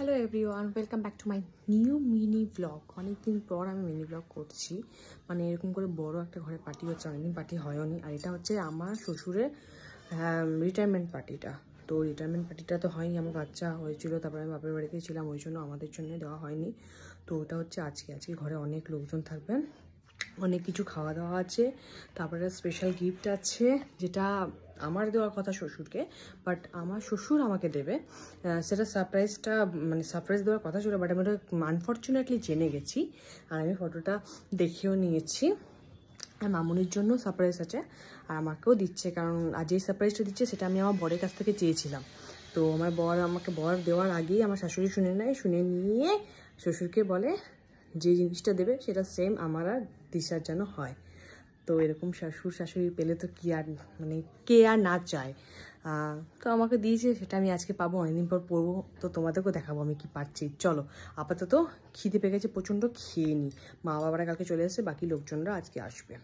Hello everyone, welcome back to my new mini blog. অনেকদিন পর আমি মিনি ব্লগ করছি, মানে এরকম করে বড় একটা ঘরে পার্টি হচ্ছে, অনেকদিন পার্টি হয়নি। আর এটা হচ্ছে আমার শ্বশুরের রিটায়ারমেন্ট পার্টিটা। তো রিটায়ারমেন্ট পার্টিটা তো হয়নি, আমার বাচ্চা হয়েছিল, তারপরে আমি বাপের বাড়িতে ছিলাম, ওই জন্য আমাদের জন্য দেওয়া হয়নি। তো ওটা হচ্ছে আজকে ঘরে অনেক লোকজন থাকবেন, অনেক কিছু খাওয়া দাওয়া আছে, তারপরে স্পেশাল গিফট আছে যেটা আমার দেওয়ার কথা শ্বশুরকে, বাট আমার শ্বশুর আমাকে দেবে। সেটা সারপ্রাইজটা মানে সারপ্রাইজ দেওয়ার কথা ছিল, বাট আমি ওটা আনফর্চুনেটলি জেনে গেছি। আর আমি ফটোটা দেখেও নিয়েছি। আর মামুনির জন্য সারপ্রাইজ আছে, আর আমাকেও দিচ্ছে, কারণ আজ এই সারপ্রাইজটা দিচ্ছে সেটা আমি আমার বরের কাছ থেকে চেয়েছিলাম। তো আমার আমাকে বর দেওয়ার আগেই আমার শাশুড়ি শুনে নেয়, শুনে নিয়ে শ্বশুরকে বলে যে জিনিসটা দেবে সেটা সেম আমার আর দিশার যেন হয়। তো এরকম শ্বশুর শাশুড়ি পেলে তো কি আর মানে কে আর না চায়। তো আমাকে দিয়েছে, সেটা আমি আজকে পাবো, অনেকদিন পর পড়বো, তো তোমাদেরকেও দেখাবো আমি কি পাচ্ছি। চলো, আপাতত খিদে পেয়ে গেছে প্রচণ্ড, খেয়ে নিই। মা বাবারা কালকে চলে এসেছে, বাকি লোকজনরা আজকে আসবে।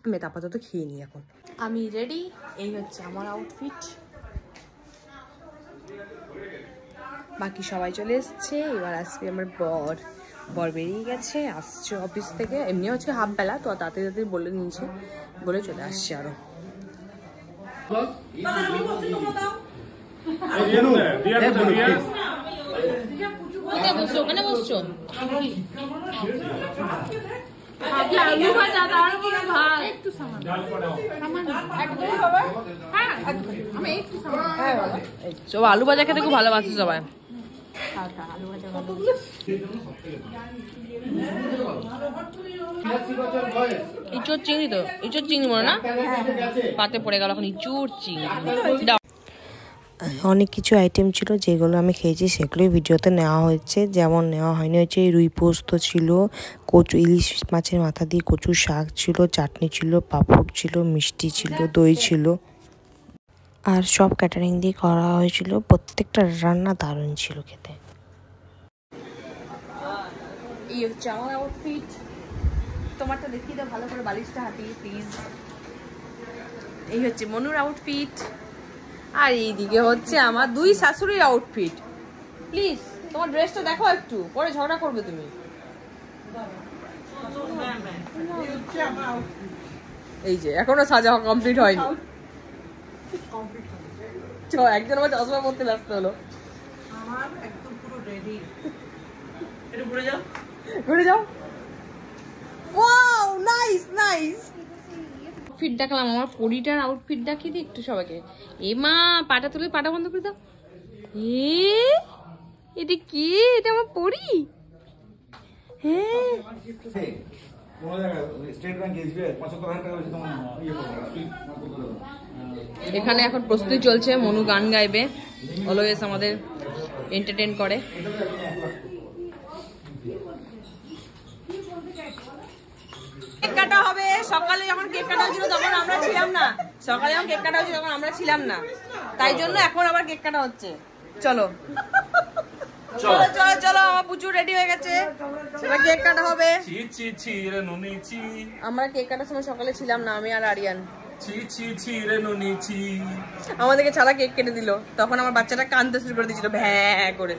আমি আপাতত খেয়ে নিই। এখন আমি রেডি, এই হচ্ছে আমার আউটফিট। বাকি সবাই চলে এসছে, এবার আসবে আমার বর বেরিয়ে গেছে, আসছে অফিস থেকে। এমনি হচ্ছে হাফ বেলা, তো তাড়াতাড়ি বলে নিয়েছে, বলে চলে আসছে। আরো আলু ভাজা খেতে খুব ভালোবাসে সবাই। ইঁচুর চিংড়ি, তো ইঁচুর চিংড়ি মনে না পাতে পড়ে গেল, এখন ইঁচুর চিংড়ি। অনেক কিছু আইটেম ছিল যেগুলো আমি খেয়েছি, সেগুলোই ভিডিওতে নেওয়া হয়েছে। যেমন নেওয়া হয়নি হচ্ছে রুই পোস্ত ছিল, কচু ইলিশ মাছের মাথা দিয়ে কচু শাক ছিল, চাটনি ছিল, পাঁপড় ছিল, মিষ্টি ছিল, দই ছিল, আর সব ক্যাটারিং দিয়ে করা হয়েছিল। প্রত্যেকটা রান্না দারুণ ছিল খেতে। এই হচ্ছে আমার আউটফিট, তোমারটা দেখিয়ে দাও ভালো করে, বালিশটা হাতিয়ে প্লিজ। এই হচ্ছে মনুর আউটফিট, আর এইদিকে হচ্ছে আমার দুই শাশুড়ির আউটফিট। প্লিজ তোমার ড্রেসটা দেখো, একটু পরে ঝগড়া করবে তুমি। এই যে এখনো সাজা কমপ্লিট হয়নি, একজন আমার চশমা পড়তে ব্যস্ত হলো। আমার একদম পুরো রেডি, একটু ঘুরে যাও, ঘুরে যাও। Wow, nice nice. আউটফিট দেখালাম, আমার পরিটার আউটফিট দেখিয়ে দিই একটু সবাইকে। এ মা, পাটা তুলে, পাটা বন্ধ করে দাও। এটা কি? এটা আমার পরি। হ্যাঁ, এখানে এখন প্রস্তুতি চলছে, মনু গান গাইবে, অলওয়েজ আমাদের এন্টারটেইন করে। কেক কাটা হবে, সকালে যখন কেক কাটা হচ্ছিল তখন আমরা ছিলাম না, সকালে যখন কেক কাটা হচ্ছিল তখন আমরা ছিলাম না, তাই জন্য এখন আবার কেক কাটা হচ্ছে। চলো চলো চলো চলো, আমার পুচু রেডি হয়ে গেছে, এবার কেক কাটা হবে। আমরা কেক কাটার সময় সকালে ছিলাম না, আমি আর আরিয়ান। আমাদেরকে ছাড়া কেক কেটে দিল, তখন আমার বাচ্চাটা কাঁদতে শুরু করে দিয়েছিল ভ্যাঁ করে।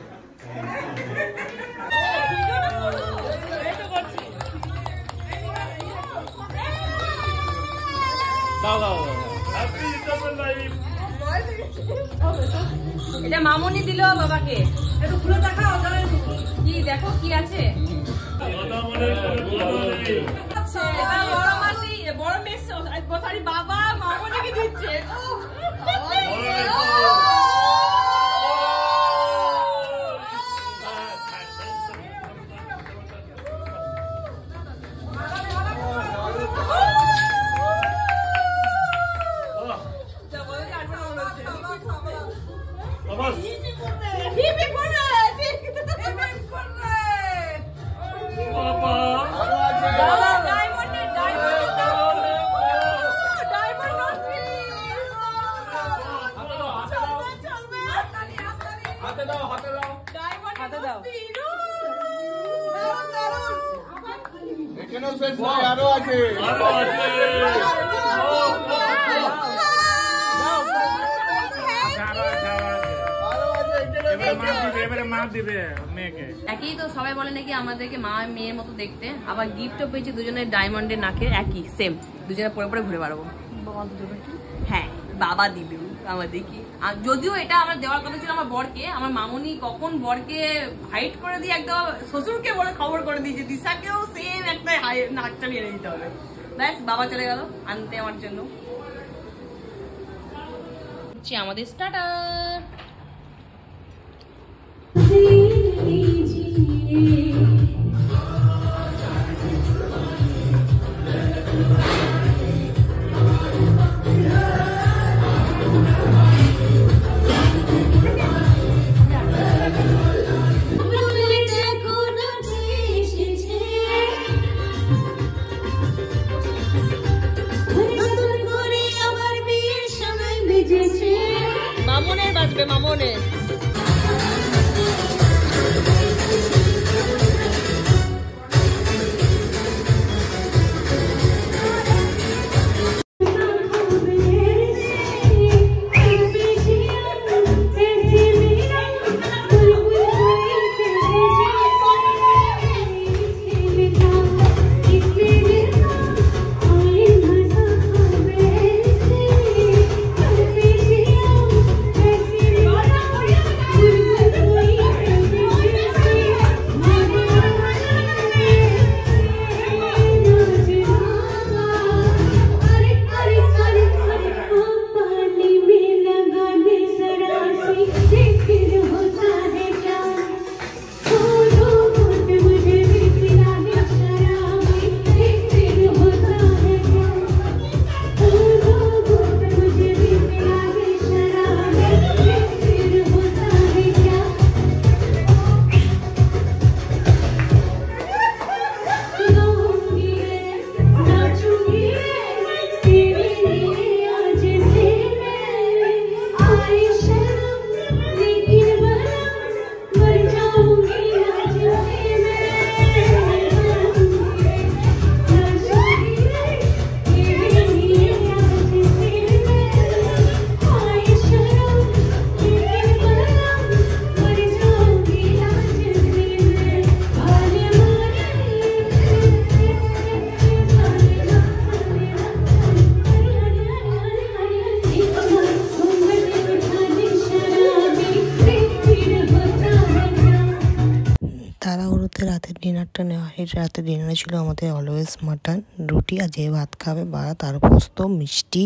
এটা মামুনি দিল বাবাকে, একটু খুলে দেখাও, কি দেখো কি আছে। বড় মাসি, বড় মেয়ে বাবা মামুনিকে দিচ্ছে। মা দিবে মেয়েকে একই তো সবাই বলে নাকি আমাদেরকে মা মেয়ের মতো দেখতে আবার গিফটও পেয়েছি দুজনের ডায়মন্ডের নাকে একই সেম দুজনে পরে পরে ঘুরে বেড়াবো হ্যাঁ বাবা দিলু আমাদেরকে যদিও এটা আমার দেওয়ার কথা ছিল আমার বরকে আমার মামুনি কখন বরকে হাইট করে দিয়ে একদম শ্বশুরকে বলে খবর করে দিয়েছে দিশাকেও সেম একটা নাকটা নিয়ে দিতে হবে ব্যাস বাবা চলে গেল আনতে আমার জন্য আমাদের স্টার্টার মামনের বাজবে মামনের তাড়াহুড়োতে রাতের ডিনারটা নেওয়া হয়। রাতের ডিনারে ছিল আমাদের অলওয়েজ মাটন, রুটি, আর যে ভাত খাবে বা তার পোস্ত, মিষ্টি,